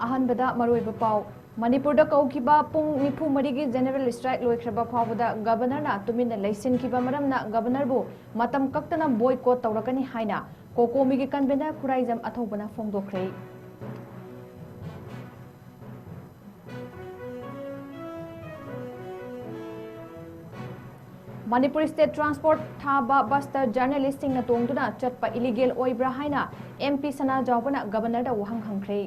अहनबदा मरोइबा पाव मणिपुरदा कौखिबा पुंग निफु मरिगी general strike लोइख्रबा फावबदा गवर्नरना तुमिना लैसिनखिबा मरमना गवर्नरबु मतम कक्तना बॉयकॉट तौरकनी हाइना कोकोमीगी कन्वेनर खुराइजम अथौबना फोंदोख्रे मणिपुर स्टेट ट्रांसपोर्ट थाबा बस्ता जर्नलिस्ट सिंह तोंगदुना चटपा इलीगल ओइब्रा हाइना एमपी सना जावबना गवर्नर दा वहंग हंख्रे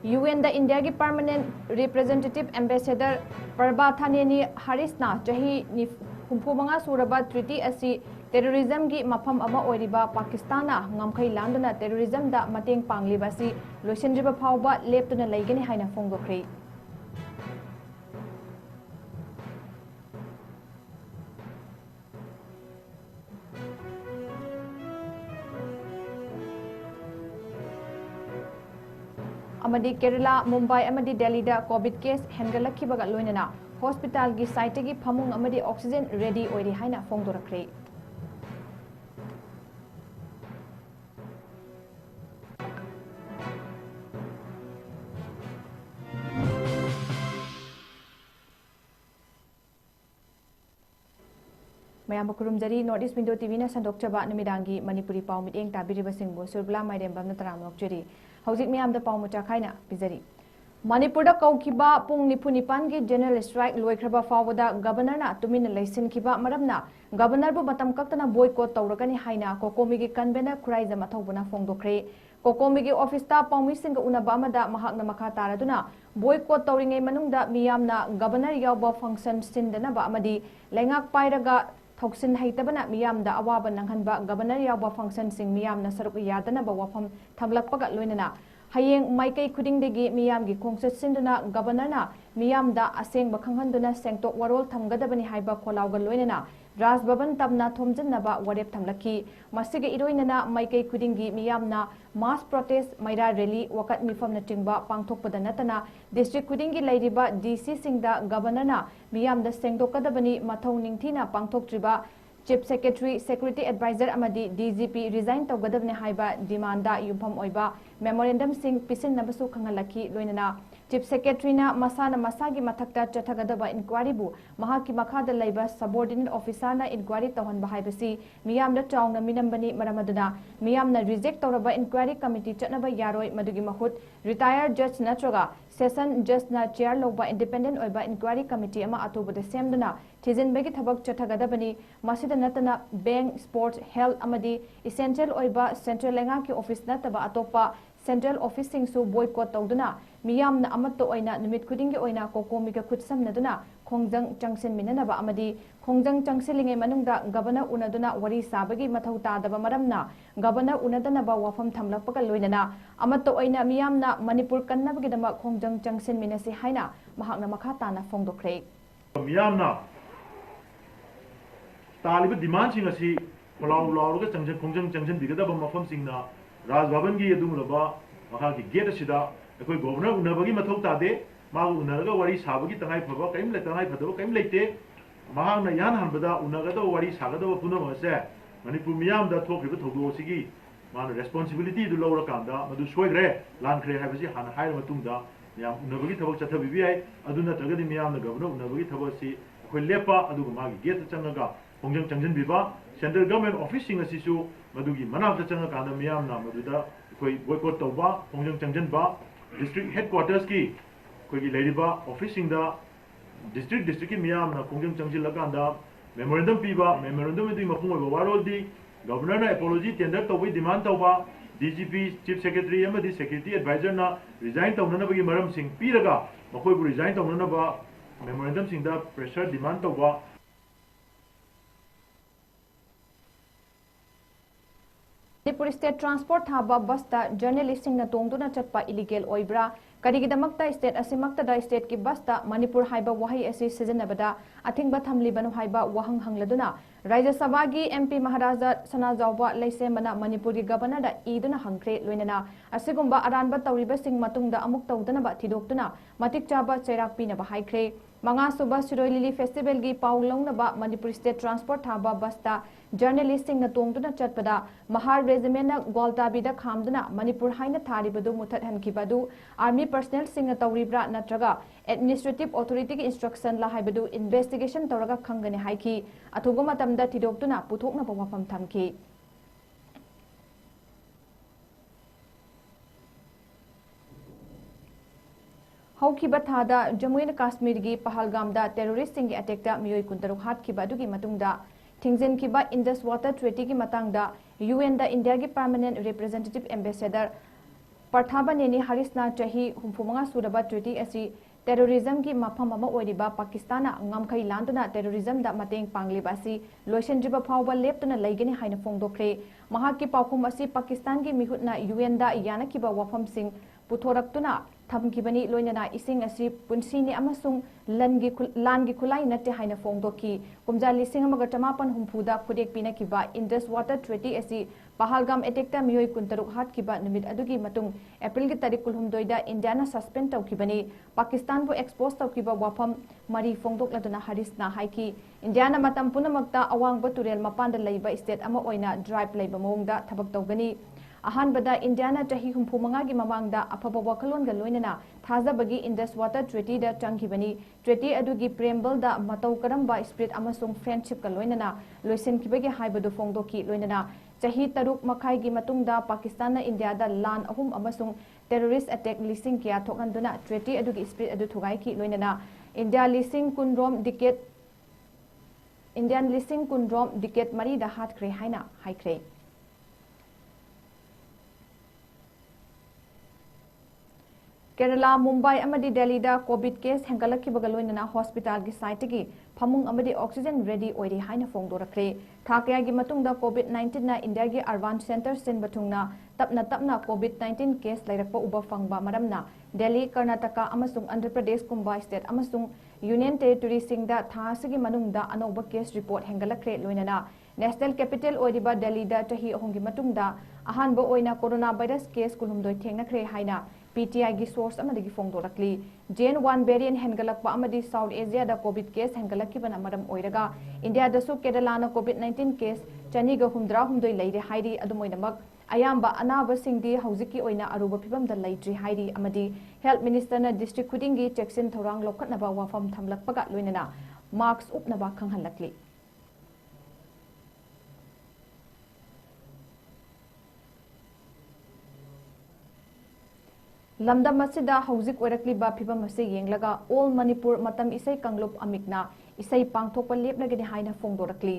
UN दा इंडिया की परमानेंट रिप्रेजेंटेटिव एम्बेसडर प्रभाथानेनी हरिसना चाही 65 सूरबा ट्रीटी असि टेररिज्म की मफम अमा ओइरिबा पाकिस्तान ngамखै लांदना टेररिज्म दा मतेंग पांगलिबासी लोइसनजिबा फावबा लेप्तुना लैगनि हाइना फोंदोख्रे अमदी केरला मुंबई अमदी दिल्ली दा कोविड केस हेनगलखिबगा लोइनना हॉस्पिटल की साइट की फमुंग अमदी ऑक्सीजन रेडी ओइरि हाइना फोंदोरख्रे मयाम खुरुमजरी नॉर्थ ईस्ट विंडो टीवी ना संदोकचबा नुमिदांगी मणिपुरी पाव मिटेंग ताबिरिबसिंगबो सुरबला माइरेम बमना तराम हौजिक मियामदा पाव मुचा खाइना पिजरी मणिपुरदा कौखिबा पुंग निफु निपान की जनरल स्ट्राइक लोइख्रबा फावदा गवर्नरना तुमिना लैसिनखिबा मरमना गवर्नरबु मतम कक्तना बॉयकॉट तौरकनी हाइना कोकोमीगी कन्वेनर खुराइजम अथौबना फोंदोख्रे कोकोमीगी ऑफिसता पाउमिसिंग उनबा अमदा महाकना मखा तारदुना बॉयकॉट तौरिंगै मनुंगदा मियामना गवर्नर यावबा फंक्शन सिंदनबा अमदी लेंगाक पाइरगा थौक्सिन हैतबना मियामदा अवाबा नंगहनबा गवर्नर यावबा फंक्शन सिंग मियामना सरुक यादनबा वफम थंगलकपगा लोइनना हयेंग माइकई खुदिंगदगी मियामगी खोंगचत सिंदुना गवर्नरना मियामदा असेंगबा खंगहनदुना सेंगटोक वरोल थमगदबनी हाइबा खोलावगा लोइनना राजभवन तबना थोमजनबा वरेप थंगलखी मसिगे इरोइनना माइकई खुदिंगी मियामना मास प्रोटेस्ट मैरा रैली वकत मिफमना चिंगबा पांगथोकपदा नतना डिस्ट्रिक्ट खुदिंगी लैरिबा डीसी सिंगदा गवर्नरना मियामदा सेंगटोकदबनी मथौ निंगथीना पांगथोकत्रिबा चीफ सेक्रेटरी सिक्योरिटी एडवाइजर अमदी डीजीपी रिजाइन तौगदबने हाइबा डिमांडा युफम ओइबा मेमोरेंडम सिंग पिसिनबसु खंगलखी लोइनना चीफ सेक्रेटरीना मसाना मसागी मथक्ता चथगदबा इंक्वायरीबु महाकी मखादा लैबा सबऑर्डिनेट ऑफिसरना इंक्वायरी तौहनबा हाइबसी मियामदा चाउना मिनंबनी मरमदुना मियामना रिजेक्ट तौरबा इंक्वायरी कमिटी चटनबा यारोय मदुगी महुत रिटायर्ड जज नत्रगा सेशन जजना चेयर लोबा इंडिपेंडेंट ओइबा इंक्वायरी कमिटी अमा अतोबदा सेमदुना थिजिनबगी थबक चथगदबनी मसिदा नतना बैंक स्पोर्ट्स हेल्थ अमदी इसेंशियल ओइबा सेंट्रल लेंगा की ऑफिस नतबा अतोपा सेंट्रल ऑफिस सिंगसु बॉयकॉट तौदुना मियामना अमत्तो ओइना निमित खुदिंगी ओइना कोकोमीगा खुदसमनदुना खोंजंग चंगसिनमिननबा अमदी खोंजंग चंगसिलिंगे मनुंगदा गवर्नर उनदुना वरी साबगी मथौ तादबा मरमना गवर्नर उनदनबा वफम थमलकपगा लोइनना अमत्तो ओइना मियामना मणिपुर कन्नबगिदमा खोंजंग चंगसिनमिनसि हाइना महाकना मखा ताना फोंदोख्रे मियामना तालिब डिमांड सिंग असि खोलाव लावरगा चंगजन खोंजंग चंगजन बिगदबा मफम सिंगना राजभवन की यदुंगलबा मखा की गेट असिदा अखोय गवर्नर उनबगी मथौ तादे मागु उनरगा वरी साबगी तंगाई फबा कइम ले तंगाई फदबा कइम लेते महांगना यान हनबदा उनगदा वरी सागदबा पुनमसे मणिपुर मियामदा थोखिबा थौदोसिगी मान रेस्पॉन्सिबिलिटी दु लौरा कांदा मदु सोइग्रे लानख्रे हाइबसी हान हाइर मतुंगदा मियाम उनबगी थबक चथबिबि आइ अदुना तगदि मियामना गवर्नर उनबगी थबसी अखोय लेपा अदुगा मागी गेट चंगगा खोंजंग चंगजन बिबा सेंट्रल गवर्नमेंट ऑफिस सिंग असिसु मदुगी मनाबदा चंगा कांदा मियामना मदुदा अखोय बॉयकॉट तौबा खोंजंग चंगजनबा डिस्ट्रिक्ट हेडक्वार्टर्स की कोई लेरिबा ऑफिस सिंगदा डिस्ट्रिक्ट की मियामना खोंजंग चंगजिलकांदा मेमोरेंडम पीबा मेमोरेंडम में मफुंग ओइबा वारोलदी गवर्नर ना एपोलॉजी टेंडर तौबई डिमांड तौबा डीजीपी चीफ सेक्रेटरी अमदी सेक्रेटरी एडवाइजर ना रिजाइन तौननबगी मरम सिंग पीरगा मखोयबु रिजाइन तौननबा मेमोरेंडम सिंगदा प्रेशर डिमांड तौबा मणिपुर स्टेट ट्रांसपोर्ट थाबा बसता जर्नलिस्ट सिंगना तोंगदुना चटपा इलीगल ओइब्रा करिगिदमक्ता स्टेट असिमक्ता स्टेट की बसता मणिपुर हाइबा वही असि सिजनबदा अथिंगबा थमलिबनु हाइबा वहंग हंगलदुना राज्य सभा की एमपी महाराजा सनाजाउबा लैसेमना मणिपुर की गवर्नर ईदुना हंग्रे लोइनना असिगुंबा अरानबा तौरिबा सिंग मतुंगदा अमुक तौदनबा थिदोक्तुना मतिक चाबा चैराक पीनबा हाइख्रे मंगासुबा सिरोई लिली फेस्टिवल की पाउ लौनबा मणिपुर स्टेट ट्रांसपोर्ट थाबा बसता जर्नलिस्ट सिंह तोंगदुना चटपदा महार रेजिमेंट गोलताबीदा खामदुना मणिपुर हाइना थारिबदु मुथत हनखिबदु आर्मी पर्सनल सिंह तौरिब्रा नत्रगा एडमिनिस्ट्रेटिव अथॉरिटी की इंस्ट्रक्शन ला हाइबदु इन्वेस्टिगेशन तौरगा खंगने हाइखी अथुगु मतमदा थिदोक्तुना पुथोकना वफम थमखी हौखिबा थादा जम्मू एंड काश्मीर की पहलगामदा टेररिस्ट सिंह अटैक मियोई 26 हाटखिबा दुगी मतुंगदा थिंगजिनखिबा इंडस वाटर ट्रेटी की मतंगदा यूएन दा इंडिया की परमानेंट रिप्रेजेंटेटिव एम्बेसडर पर्थाबनेनी हरिसना चाही 35 सुरबा ट्रेटी असि टेररिज्म की मफम अमा ओइरिबा पाकिस्तान ngamkhai landuna टेररिज्म दा मतेंग पांगलिबा असि लोइसनजिबा फावबा लेप्तुना लैगनि हाइना फोंदोखरे महाकी पाउखुम असि पाकिस्तान की मिहुतना यूएन दा यानखिबा वफम सिंह पुथोरक्तुना थमखिबनी लोइनना इसिंग असि पुनसिनि अमसुंग लानगी खुलाई नते हाइना फोंदोखी कुमजा लिसिंग अमगा टमापन हुमफुदा खुदेक पिनखिबा इंडस वाटर ट्रेटी असि पहलगाम एटेक्टा मियोई 26 हाटखिबा नुमित अदुगी मतुंग एप्रिल की तारीख 12 दा इंडियाना सस्पेंड तौखिबनी पाकिस्तान बु एक्सपोज तौखिबा वफम मरी फोंदोक्लदुना हरिसना हाइकी इंडियाना मतम पुनमक्ता अवांगबा तुरेल मपानदा लैबा स्टेट अमा ओइना ड्राइव लैबा मोंगदा थबक तौगनी अहानबदा इंडियाना चाही 35 की ममांगदा अफबा वखलोनगा लोइनना थाजबगी इंडस वाटर ट्रेटी दा चंखिबनी ट्रेटी अदुगी प्रेमबल दा मतौ करंबा स्पिरिट अमसुंग फ्रेंडशिप का लोइनना लोइसनखिबगे हाइबदु फोंदोकी लोइनना चाही 3 मखाई की मतुंगदा पाकिस्तान इंडिया दा लान अहुम अमसुंग टेररिस्ट अटैक लिसिंग किया थोकंदुना ट्रेटी अदुगी स्पिरिट अदु थुगाई की लोइनना इंडिया लिसिंग कुनरोम डिकेट इंडियन लिसिंग कुनरोम डिकेट मरी दा हाटख्रे हाइना हाइख्रे केरला मुंबई अमदी दिल्ली दा कोविड केस हेंगलखिबगा लोइनना हॉस्पिटल की साइट की फमुंग अमदी ऑक्सीजन रेडी ओइरी हाइना फोंदोरखरे थाकया की मतुंगदा कोविड 19 ना इंडिया की अर्बान सेंटर सिन बथुंगना तपना कोविड 19 केस लैरकपा उबा फंगबा मरमना दिल्ली कर्नाटका अमसुंग आंध्र प्रदेश कुंबा स्टेट अमसुंग यूनियन टेरिटरी सिंगदा थासगी मनुंगदा अनौबा केस रिपोर्ट हेंगलखरे लोइनना नेशनल कैपिटल ओइरिबा दिल्ली दा चाही अहोंगी मतुंगदा अहानबा ओइना कोरोना वायरस केस कुलुमदोय थेंगनखरे हाइना PTI की सोर्स अमदगी फोंदोरकली जेन 1 वेरिएंट हेंगलकपा अमदी साउथ एशिया दा कोविड केस हेंगलकिबना मरम ओइरगा इंडिया दसु केरलाना कोविड 19 केस चनीगा 118 लैरे हाइरी अदुमोइनमक अयाम्बा अनाबा सिंगदी हौजिकी ओइना अरुबा फिबम दा लैद्री हाइरी अमदी हेल्थ मिनिस्टर ना डिस्ट्रिक्ट खुदिंगी चेक्सिन थौरांग लोखतनबा वाफम थमलकपगा लोइनना मार्क्स उपनबा खंगहलकली लमदम मसिदा हौजिक ओरकलिबा फिबम मसे येंगलगा ऑल मणिपुर मतम इसै कंगलुप अमिकना इसै पांगथोकपा लेपलगनि हाइना फोंदोरकली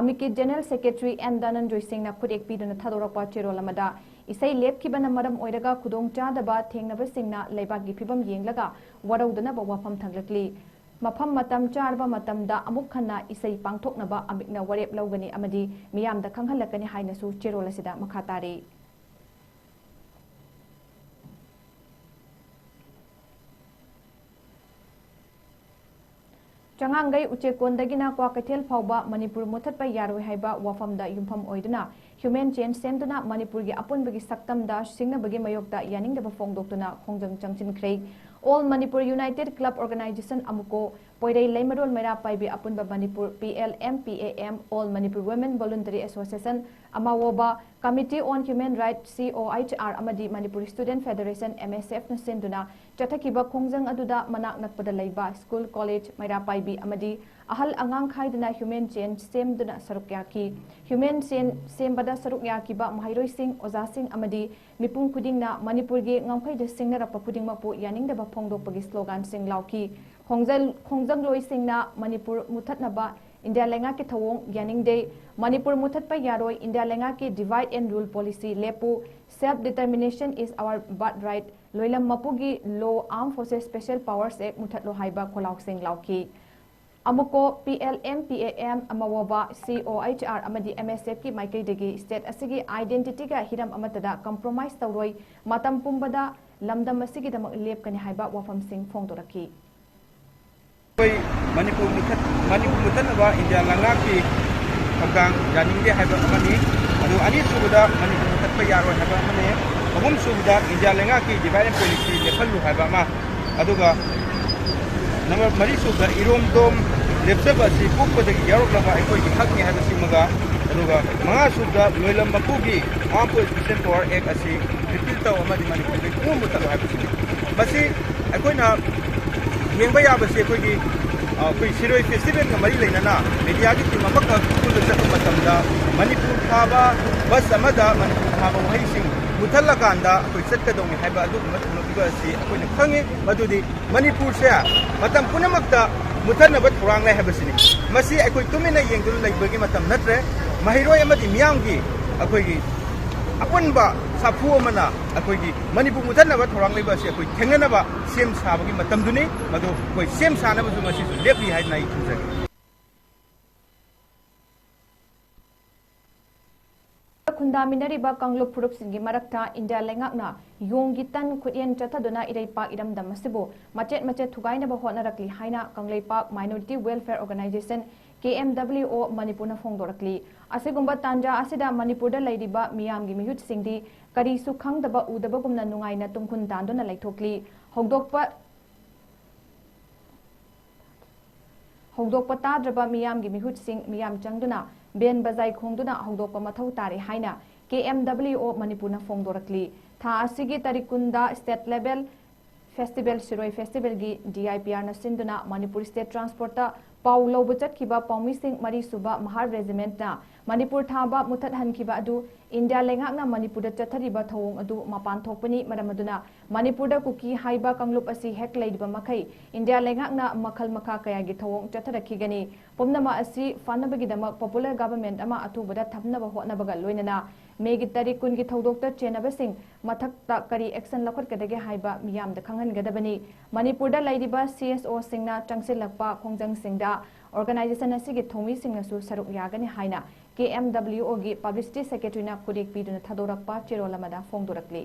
अमिकी जनरल सेक्रेटरी एन दानंजोय सिंहना खुदेक पिदुना थादोरकपा चेरोलमदा इसै लेपखिबना मरम ओइरगा खुदोंग चादबा थेंगनबा सिंहना लैबागी फिबम येंगलगा वरौदना वफम थंगलकली मफम मतम चारबा मतमदा अमुक खन्ना इसै पांगथोकनबा अमिकना वरेप लौगनी अमदी मियामदा खंगहलकनि हाइनासु चेरोलसिदा मखातारी चंगांगई उचेकोंदगिना क्वाकथेल फाउबा मणिपुर मुथतपा यारोय हाइबा वाफमदा युमफम ओइदुना ह्यूमन चेन सेमदुना मणिपुर की अपुनबगी सक्तमदा सिंगनबगी मयोक्ता यानिंगदबा फोंदोक्तुना खोंजंग चंगचिनख्रे all Manipur united club organisation अमुको पोइरै लैमरोल मैरा पाइबी अपुनबा Manipur PLMPAM all Manipur women voluntary association अमावोबा committee on human right COIHR अमदी मणिपुर स्टूडेंट फेडरेशन MSF न सिंदुना चथकिबा खोंजंग अदुदा मनाक नकपदा लैबा स्कूल कॉलेज मैरा पाइबी अमदी अहल अंगांग खाइदुना ह्यूमन चेन सेमदुना सरुक याकी ह्यूमन चेन सेमबदा सरुक याकीबा महाइरोय सिंह ओजा सिंह अमदी मिपुंग खुदिंगना मणिपुर गे ngamkhai सिंगनरप खुदिंगमपु यानिंगदबा फोंदोकपगी स्लोगन सिंग लाउकी खोंजंग लोई सिंगना मणिपुर मुथतनबा इंडिया लेंगा के थवोंग यानिंगदे मणिपुर मुथतपा यारोय इंडिया लेंगा के डिवाइड एंड रूल पॉलिसी लेपु self determination is our birth right लोइलम मपुगी लो arm forces special powers act मुथतलो हाइबा खोलाउ सिंग लाउकी अमुको PLMPAM अमवबा COIHR अमदी MSF की माइकैदगी स्टेट असिगी आइडेंटिटी का हिरम अमतदा कंप्रोमाइज तौरोय मतम पुंबदा लमदम असिगी दमक लेपकनि हाइबा वाफम सिंह फोंदोरकी मणिपुर मुथतनबा इंडिया लंगा की थौगांग यानिंगे हाइबा अमनी अदु अनी सुबदा मणिपुर मुथतपा यारोय हाइबा अमने अहुम सुबदा इंडिया लंगा की डिवाइड पॉलिसी लेफलु हाइबा मा अदुगा नंबर मरी सूबदा इरोमदोम लेप्सब असि पुकपदगी यारोक्लबा अखोइगी हकनि हाबसिमगा अदुगा मंगा सूबदा लोइलम मपुगी आर्म स्पेशल पावर एक्ट असि रिपील तौ अमदि मणिपुरदि कुम मुतल हाबसिम मसि अखोइना येंबा याबसि अखोइगी अखोइ सिरोइ फेस्टिवल मरी लेना मीडिया की टीम अमक कुल चत मतमदा मणिपुर थाबा बस अमदा मणिपुर थाबा वहैसिंग मुथल्लकांदा अखोइ चतकदोंनि हाइबा अदुगुम थुनबिबा असि अखोइना खंगे मदुदि मणिपुर से मतम पुनमक्ता मुथनब थौरांग लै हाबसिनि मसि अखोइ तुमिना येंगदुन लैबगी मतम नत्रे महिरोय अमदि मियांगी अखोइगी अपुनबा साफु अमना अखोइगी मणिपुर मुथनब थौरांग लैबा असि अखोइ थेंगनबा सेम साबगी मतमदुनि मदु अखोइ सेम सानबसु मसि लेपि हाइना इ थुजगे खुंदामिनरिबा कांगलुप फुरुपसिंगी मरक्ता इंडिया लेंगाकना योंगी तन खुयेन चथदुना इरेपा इरमदम मसिबो मचेत मचेत थुगाइनबा होनरकली हाइना कांगलेपाक माइनॉरिटी वेलफेयर ऑर्गेनाइजेशन 𝐾𝐸 मणिपुरना फोंदोरकली असिगुंबा तांजा असिदा मणिपुरदा लैरिबा मियामगी मिहुत सिंगदी करीसु खंगदबा उदबगुमना नुंगाइना तुमखुन तांदुना लैथोकली हौदोकपा ताद्रबा मियामगी मिहुत सिंग मियाम चंगदुना बेन बजाई खोंदुना हौदोकपा मथौ तारे हाइना 𝐾𝐸 मणिपुरना फोंदोरकली था असिगी तरिकुंदा state level festival Shirui festival की DIPR ना सिंधुना मणिपुर स्टेट ट्रांसपोर्ट पाउ लौब चतखिबा पौमिसिंग मरी सुबा महार रेजिमेंट ना मणिपुर थाबा मुथत हनखिबा अदु इंडिया लेंगाकना मणिपुर चथरिबा थौंग अदु मपान थोकपनी मरमदुना मणिपुर कुकी हाइबा कांगलुप असी हेक लैदिबा मखै इंडिया लेंगाकना मखल मखा कयागी थौंग चथरखिगनी पुमनमा असी फानबगिदमक पॉपुलर गवर्नमेंट अमा अथुबदा थबनबा होनबगा लोइनना मेगी तारीख कुनगी थौदोक्ता चेनबसिंग मथक्ता करी एक्शन लखटकदगे हाइबा मियामदा खंगनगदबनी मणिपुरदा लैदिबा CSO सिंगना चंगसिलकपा खोंजंग सिंगदा ऑर्गेनाइजेशन असिगी थोमी सिंगनसु सरुक यागनी हाइना 𝐾𝐸 गी पब्लिसिटी सेक्रेटरीना कुरेक पीदुना थदोरकपा चिरोलमदा फोंदोरकली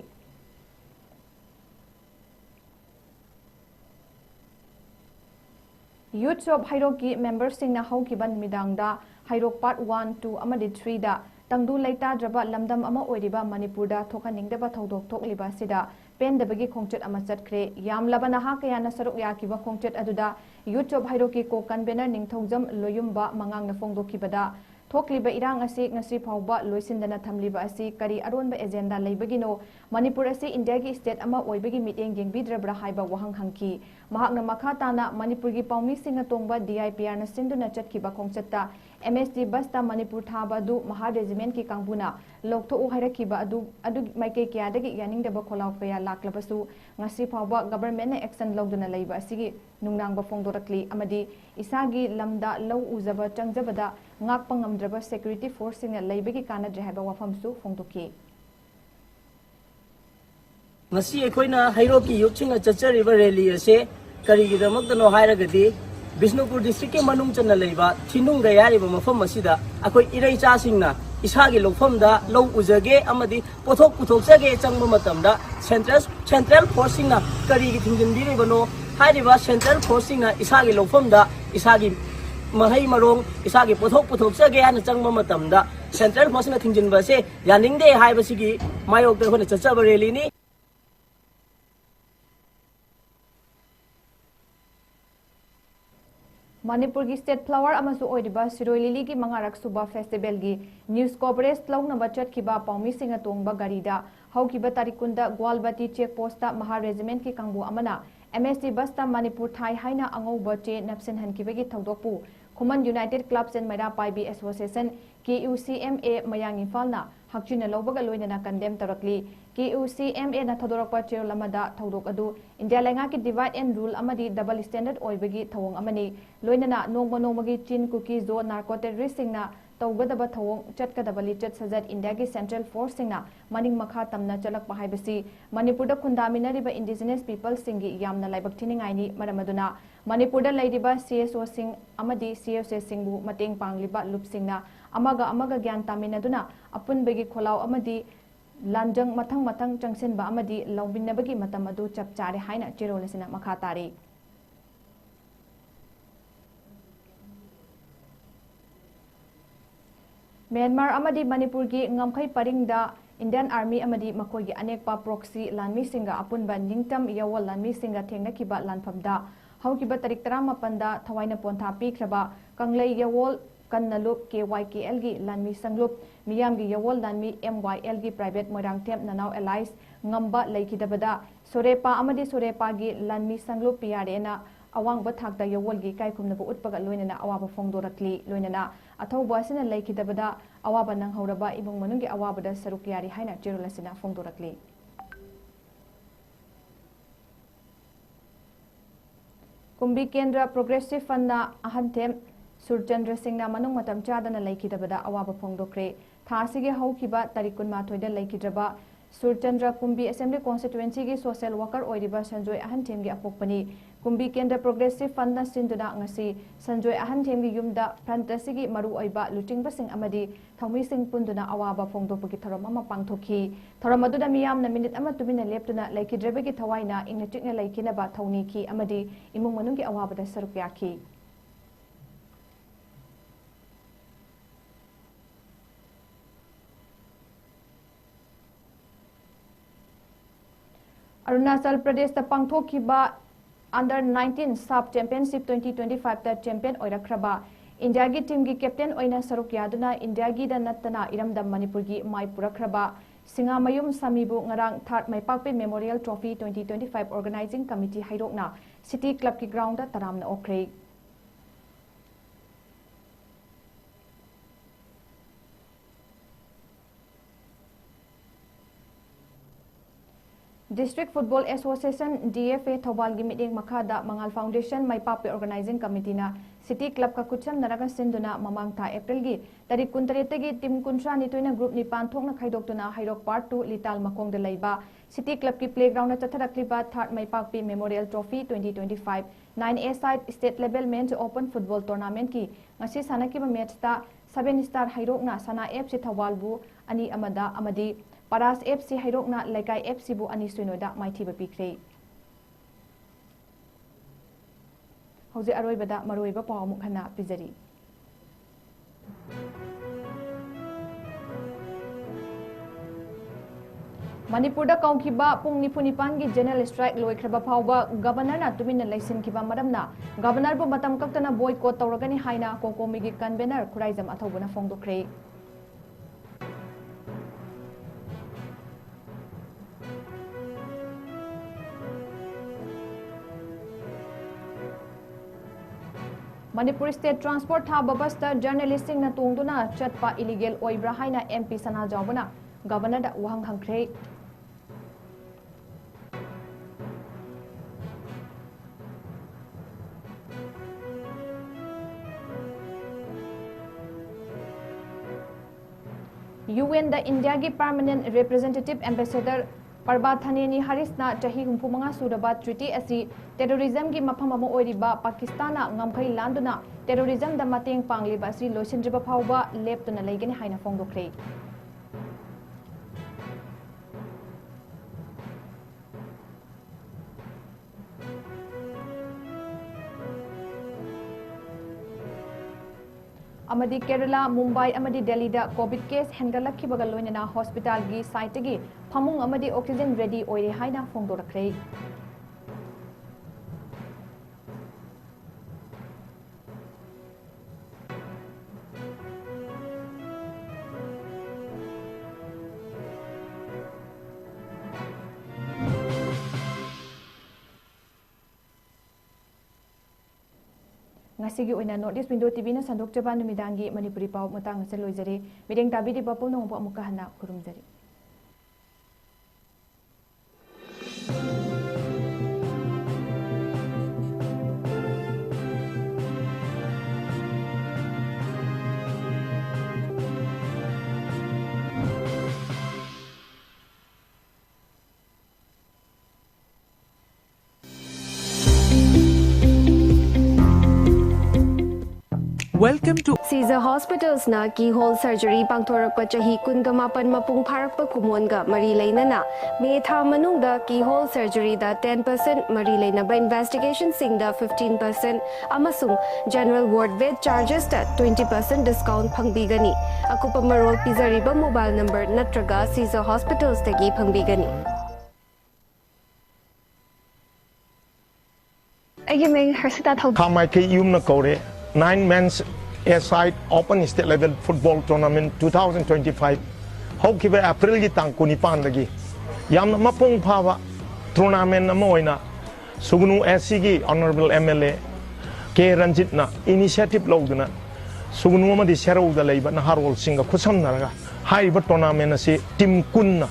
यूथ ऑफ हाइरोक की मेंबर सिंगना हौकिबा निमिदांगदा हाइरोक पार्ट 1, 2 अमदि 3 दा तंगदु लैताद्रबा लमदम अमा ओइरिबा मणिपुरदा थोखनिंगदबा थौदोक थोकलिबा सिदा पेंदबगी खोंचत अमा चटख्रे यामलबा नहा कयाना सरुक याकिबा खोंचत अदुदा यूथ ऑफ हाइरोक की को कन्वेनर निंगथौजम लोयुम्बा मंगांगना फोंदोकिबदा थोकलिबा इरांग असि ngasi फाउबा लोइसिंदना थमलिबा असि करी अरोनबा एजेंडा लैबगिनो मणिपुर असि इंडिया की स्टेट अमा ओइबगी मिटेंग येंगबिद्रबरा हाइबा वहंग हंकी महाकना मखा ताना मणिपुर की पाउमी सिंग तोंगबा DIPR ना सिंधुना चटखिबा खोंचत्ता MSD बसता मणिपुर थाबा दु महा रेजिमेंट की कांगबुना लोकथो हाइरखिबा अदु माइके क्यादगी यानिंगदबा खोलाव कया लाक्लबसु ngasi फाउबा गवर्नमेंट ने एक्शन लौदुना लैबा असिगी नुंगनांगबा फोंदोरकली अमदी इसागी लमदा लौ उजबा चंगजबदा ngakpa ngamdraba security force sing leibagi kanadre haiba wafamsu phongdoki ngasi ekoina hairoki yuksina chachariba rally ase karigidamakdano hairagadi Bishnupur district ke manung chana leiba thinung ga yariba mafam asida akoi irai cha singna isagi lokfamda low ujage amadi pothok puthokjage changba matamda central force singna karigi thingindiribano hairiba central force singna isagi lokfamda isagi mahai marong isagi pothok puthokjage ana changba matamda central force na thinginba se yaningde haibasigi mayok de hone chachaba rally ni Manipur की state flower अमसु ओइदिबा Sirohi lily की मंगारक सुबा festival की news coverage लौनबा चटखिबा पौमी सिंग तोंगबा गारीदा हौकिबा तारिकुंदा ग्वालबती check पोस्टा महा regiment की कांगबु अमना MSD बसता Manipur Thai हाइना अंगौबा चे नप्सिन हनकिबगी थौदोकपु Khuman united clubs and Meira Paibi association 𝐾𝐢𝐯𝐚𝐴 मयांग इम्फालना हक्चुना लौबगा लोइनना कंडेम तौरकली 𝐾𝐢𝐯𝐚𝐴 ना थदोरकपा चेरोलमदा थौदोक अदु इंडिया लेंगा की डिवाइड एंड रूल अमदी डबल स्टैंडर्ड ओइबगी थवंग अमनी लोइनना नोंगमगी चिन कुकी जो नार्को टेररिस्ट सिंगना तौगदबा थवंग चटकदबा लिचत सजत इंडिया की सेंट्रल फोर्स सिंगना मनिंग मखा तमना चलक हाइबसी मणिपुर खुंदामिनरिबा इंडिजिनस पीपल सिंगी यामना लाइबक थिनिंगाइनी मरमदुना मणिपुर लैरिबा CSO सिंग अमदी CSA सिंगबु मतेंग पांगलिबा लुप सिंगना अमगा ज्ञान तामिनदुना अपुनबगी खोलाव अमदी लांजंग मथंग मथंग चंगसिनबा अमदी लौबिनबगी मतम अदु चप चारे हाइना चिरोलसिना मखा तारी म्यांमार अमदी मणिपुर की ngамखै परिंगदा इंडियन आर्मी अमदी मखोगी अनेकपा प्रॉक्सी लानमी सिंगा अपुनबा निंगतम यवल लानमी सिंगा थेंगनखिबा लानफमदा ꯍꯧꯈꯤꯕ ꯇꯥꯔꯤꯛ 18ꯗ ꯊꯋꯥꯏꯅ ꯄꯣꯟꯊꯥ ꯄꯤꯈ꯭ꯔꯕ ꯀꯪꯂꯩ ꯌꯥꯋꯣꯜ ꯀꯟꯅꯂꯨꯞ 𝐾𝐲𝐾𝐿 ꯒꯤ ꯂꯥꯟꯃꯤ ꯁꯪꯂꯨꯞ ꯃꯤꯌꯥꯝꯒꯤ ꯌꯥꯋꯣꯜ ꯂꯥꯟꯃꯤ MYL ꯒꯤ ꯄ꯭ꯔꯥꯏꯚꯦꯠ ꯃꯣꯏꯔꯥꯡꯊꯦꯝ ꯅꯅꯥꯎ ꯑꯦꯂꯥꯏꯁ ꯉꯝꯕ ꯂꯩꯈꯤꯗꯕꯗ ꯁꯣꯔꯦꯄꯥ ꯑꯃꯗꯤ ꯁꯣꯔꯦꯄꯥ ꯒꯤ ꯂꯥꯟꯃꯤ ꯁꯪꯂꯨꯞ PRA ꯅ ꯑꯋꯥꯡꯕ ꯊꯥꯛꯇ ꯌꯥꯋꯣꯜꯒꯤ ꯏꯀꯥꯏꯈꯨꯝꯅꯕ ꯎꯠꯄꯒ ꯂꯣꯏꯅꯅ ꯑꯋꯥꯕ ꯐꯣꯡꯗꯣꯔꯛꯂꯤ ꯂꯣꯏꯅꯅ ꯑꯊꯧꯕ ꯑꯁꯤꯅ ꯂꯩꯈꯤꯗꯕꯗ ꯑꯋꯥꯕ ꯅꯪꯍꯧꯔꯕ ꯏꯃꯨꯡ ꯃꯅꯨꯡꯒꯤ ꯑꯋꯥꯕꯗ ꯁꯔꯨꯛ ꯌꯥꯔꯤ ꯍꯥꯏꯅ ꯆꯦꯔꯣꯜ ꯑꯁꯤꯅ ꯐꯣꯡꯗꯣꯔꯛꯂꯤ ꯀꯨꯝꯕꯤ ꯀꯦꯟꯗ꯭ꯔ ꯄ꯭ꯔꯣꯒ꯭ꯔꯦꯁꯤꯚ ꯐꯟꯗꯅ ꯑꯍꯟꯊꯦꯝ ꯁꯨꯔꯆꯟꯗ꯭ꯔꯁꯤꯡꯅ ꯃꯅꯨꯡ ꯃꯇꯝ ꯆꯥꯗꯅ ꯂꯩꯈꯤꯗꯕꯗ ꯑꯋꯥꯕ ꯐꯣꯡꯗꯣꯛꯈ꯭ꯔꯦ ꯊꯥ ꯑꯁꯤꯒꯤ ꯍꯧꯈꯤꯕ ꯇꯥꯔꯤꯛ 12ꯗ ꯂꯩꯈꯤꯗ꯭ꯔꯕ ꯁꯨꯔꯆꯟꯗ꯭ꯔ ꯀꯨꯝꯕꯤ ꯑꯦꯁꯦꯝꯕ꯭ꯂꯤ ꯀꯣꯟꯁꯇꯤꯇꯨꯑꯦꯟꯁꯤꯒꯤ ꯁꯣꯁꯤꯌꯦꯜ ꯋꯥꯔꯀꯔ ꯑꯣꯏꯔꯤꯕ ꯁꯟꯖꯣꯏ ꯑꯍꯟꯊꯦꯝꯒꯤ ꯑꯄꯣꯛꯄꯅꯤ ꯀꯨꯝꯕꯤ ꯀꯦꯟꯗ꯭ꯔ ꯄ꯭ꯔꯣꯒ꯭ꯔꯦꯁꯤꯚ ꯐꯟꯗꯅ ꯁꯤꯟꯗꯨꯅ ꯉꯁꯤ ꯁꯟꯖꯣꯏ ꯑꯍꯟꯊꯦꯝꯒꯤ ꯌꯨꯝꯗ ꯐ꯭ꯔꯟꯠ ꯑꯁꯤꯒꯤ ꯃꯔꯨꯑꯣꯏꯕ ꯂꯨꯆꯤꯡꯕꯁꯤꯡ ꯑꯃꯗꯤ ꯊꯧꯃꯤꯁꯤꯡ ꯄꯨꯟꯗꯨꯅ ꯑꯋꯥꯕ ꯐꯣꯡꯗꯣꯛꯄꯒꯤ ꯊꯧꯔꯝ ꯑꯃ ꯄꯥꯡꯊꯣꯛꯈꯤ ꯊꯧꯔꯝ ꯑꯗꯨꯗ ꯃꯤꯌꯥꯝꯅ ꯃꯤꯅꯤꯠ ꯑꯃ ꯇꯨꯃꯤꯟꯅ ꯂꯦꯞꯇꯨꯅ ꯂꯩꯈꯤꯗ꯭ꯔꯕꯒꯤ ꯊꯋꯥꯏꯅ ꯏꯪꯅ ꯆꯤꯛꯅ ꯂꯩꯈꯤꯅꯕ ꯊꯧꯅꯤꯈꯤ ꯑꯃꯗꯤ ꯏꯃꯨꯡ ꯃꯅꯨꯡꯒꯤ ꯑꯋꯥꯕꯗ ꯁꯔꯨꯛ ꯌꯥꯈꯤ Arunachal Pradesh pangthokhiba Under 19 Sub Championship 2025 ta champion oirakraba India gi team gi captain oina saruk yaduna India gi da nattana iramdam Manipur gi mai purakraba Singamayum Samibu ngarang third Maipakpe Memorial Trophy 2025 Organizing Committee hairokna City Club ki ground da taramna okre District Football Association DFA Thobal gi meeting makhada Mangal Foundation Maipakpe Organizing Committee na City Club ka kucham naraga sinduna mamang tha April gi tarik 23 gi team 12 ni group ni panthokna khaidoktuna Hairok Part 2 Lital Makong da leiba City Club ki playground na chatharakliba third Maipakpe Memorial Trophy 2025 9A side state level men's open football tournament ki ngasi sanakiba match ta 7 star Hairokna Sana FC Thobal bu ani amada amadi Paras FC Hairokna Laikai FC bu ani suinoda maithiba pikre Hauze aroibada maroiba paw mukhana pizari Manipur da kaungkhiba pung nipunipan gi general strike loikraba phawba governor na tuminna laisinkiba maramna governor bu matam kaktana boycott tawragani haina kokomi gi convener khuraizam athobuna fongdokre Manipur State Transport Thaba bus ta journalisting na tungduna chatpa illegal oibra haina MP Sana Jawbana governor da wahang hangkhre UN da India gi permanent representative ambassador Parbathaneni Harisna chahi 35 suraba treaty asi terrorism gi mafam ama oiriba Pakistan ngamkhai landuna terrorism da mateng pangliba asi loisinjiba phawba leptuna leigani haina fongdokre amadi Kerala Mumbai amadi Delhi da covid case hengalakhibaga loinana hospital gi site gi phamung amadi oxygen ready oire haina fongdorakre Ngasigi oina Northeast Window TV na sandokjaba numidangi Manipuri pau matang sa loijari mideng tabidi bapo nong po amuka hana kurumjari Welcome to Caesar Hospitals na keyhole surgery pangthorakpa chahi 18 mapung pharakpa kumonga mari leinana me tha manungda keyhole surgery da 10% mari leinaba investigation sing da 15% amasung general ward bed charges da 20% discount phangbigani akupa marol pizariba mobile number natraga Caesar Hospitals tagi phangbigani 𝐶𝐢𝐯𝐞 𝐍𝐞𝐰𝐬 9 men's A-side Open State Level Football Tournament 2025 ꯍꯧꯈꯤꯕ ꯑꯦꯄ꯭ꯔꯤꯜꯒꯤ ꯇꯥꯡ 19ꯗꯒꯤ ꯌꯥꯝꯅ ꯃꯄꯨꯡ ꯐꯥꯕ tournament ꯑꯃ ꯑꯣꯏꯅ ꯁꯨꯒꯅꯨ ꯑꯦꯁꯁꯤꯒꯤ honourable MLA ꯔꯟꯖꯤꯠꯅ initiative ꯂꯧꯗꯨꯅ ꯁꯨꯒꯅꯨ ꯑꯃꯗꯤ ꯁꯦꯔꯧꯗ ꯂꯩꯕ ꯅꯍꯥꯔꯣꯜꯁꯤꯡꯒ ꯈꯨꯠꯁꯝꯅꯔꯒ ꯍꯥꯏꯔꯤꯕ ꯇꯣꯔꯅꯥꯃꯦꯟ ꯑꯁꯤ ꯇꯤꯝ 10ꯅ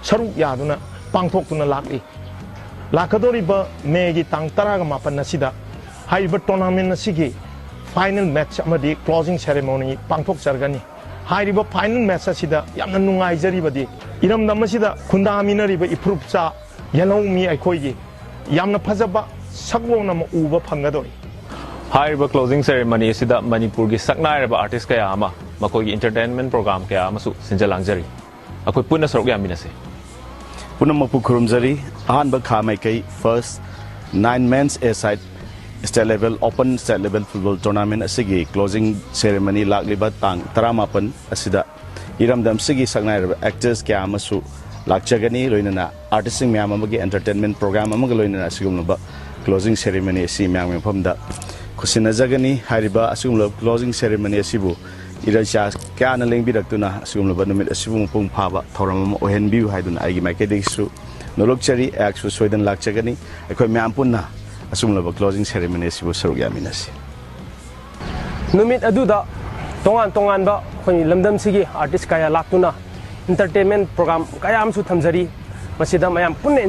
ꯁꯔꯨꯛ ꯌꯥꯗꯨꯅ ꯄꯥꯡꯊꯣꯛꯇꯨꯅ ꯂꯥꯛꯂꯤ ꯂꯥꯛꯀꯗꯧꯔꯤꯕ ꯃꯦꯒꯤ ꯇꯥꯡ 18 ꯑꯁꯤꯗ ꯍꯥꯏꯔꯤꯕ ꯇꯣꯔꯅꯥꯃꯦꯟ ꯑꯁꯤꯒꯤ ꯐꯥꯏꯅꯦꯜ ꯃꯦꯠꯆ ꯑꯃꯗꯤ ꯀ꯭ꯂꯣꯖꯤꯡ ꯁꯦꯔꯦꯃꯣꯅꯤ ꯄꯥꯡꯊꯣꯛꯆꯔꯒꯅꯤ ꯍꯥꯏꯔꯤꯕ ꯐꯥꯏꯅꯦꯜ ꯃꯦꯠꯆ ꯑꯁꯤꯗ ꯌꯥꯝꯅ ꯅꯨꯡꯉꯥꯏꯖꯔꯤꯕꯗꯤ ꯏꯔꯝꯗꯝ ꯑꯁꯤꯗ ꯈꯨꯟꯗꯥꯃꯤꯟꯅꯔꯤꯕ ꯏꯐꯨꯔꯨꯞꯆꯥ ꯌꯦꯜꯍꯧꯃꯤ ꯑꯩꯈꯣꯏꯒꯤ ꯌꯥꯝꯅ ꯐꯖꯕ ꯁꯛꯂꯣꯟ ꯑꯃ ꯎꯕ ꯐꯪꯒꯗꯧꯔꯤ ꯍꯥꯏꯔꯤꯕ ꯀ꯭ꯂꯣꯖꯤꯡ ꯁꯦꯔꯦꯃꯣꯅꯤ ꯑꯁꯤꯗ ꯃꯅꯤꯄꯨꯔꯒꯤ ꯁꯛꯅꯥꯏꯔꯕ ꯑꯥꯔꯇꯤꯁ ꯀꯌꯥ ꯑꯃ ꯃꯈꯣꯏꯒꯤ ꯏꯟꯇꯔꯇꯦꯟꯃꯦꯟ ꯄ꯭ꯔꯣꯒ꯭ꯔꯥꯝ ꯀꯌꯥ ꯑꯃꯁꯨ ꯁꯤꯟꯖ-ꯂꯥꯡꯖꯔꯤ ꯑꯩꯈꯣꯏ ꯄꯨꯟꯅ ꯁꯔꯨꯛ ꯌꯥꯃꯤꯟꯅꯁꯤ ꯄꯨꯝꯅꯃꯛꯄꯨ ꯈꯨꯔꯨꯝꯖꯔꯤ ꯑꯍꯥꯟꯕ ꯈꯥ ꯃꯥꯏꯀꯩ first 9 men's A-side State Level Open State Level Football Tournament asigi closing ceremony lagliba tang 18 asida iramdam sigi saknairaba actors kya amasu lakchagani loinana artist myam amagi entertainment program amaga loinana asigumba closing ceremony asi myam mphomda khusinajagani hariba asigumla closing ceremony asibu iracha kya na lengbidaktuna asigumba numit asibu pung phaba thoram ohenbiu haiduna aigi maikedesu nolokchari actu soidan lakchagani akhoi myam punna asumlaba closing ceremony asibu saruk yaminasi numit aduda tongan ba khoni lamdam sigi artist kaya laktuna entertainment program kaya amsu thamjari masida mayam punne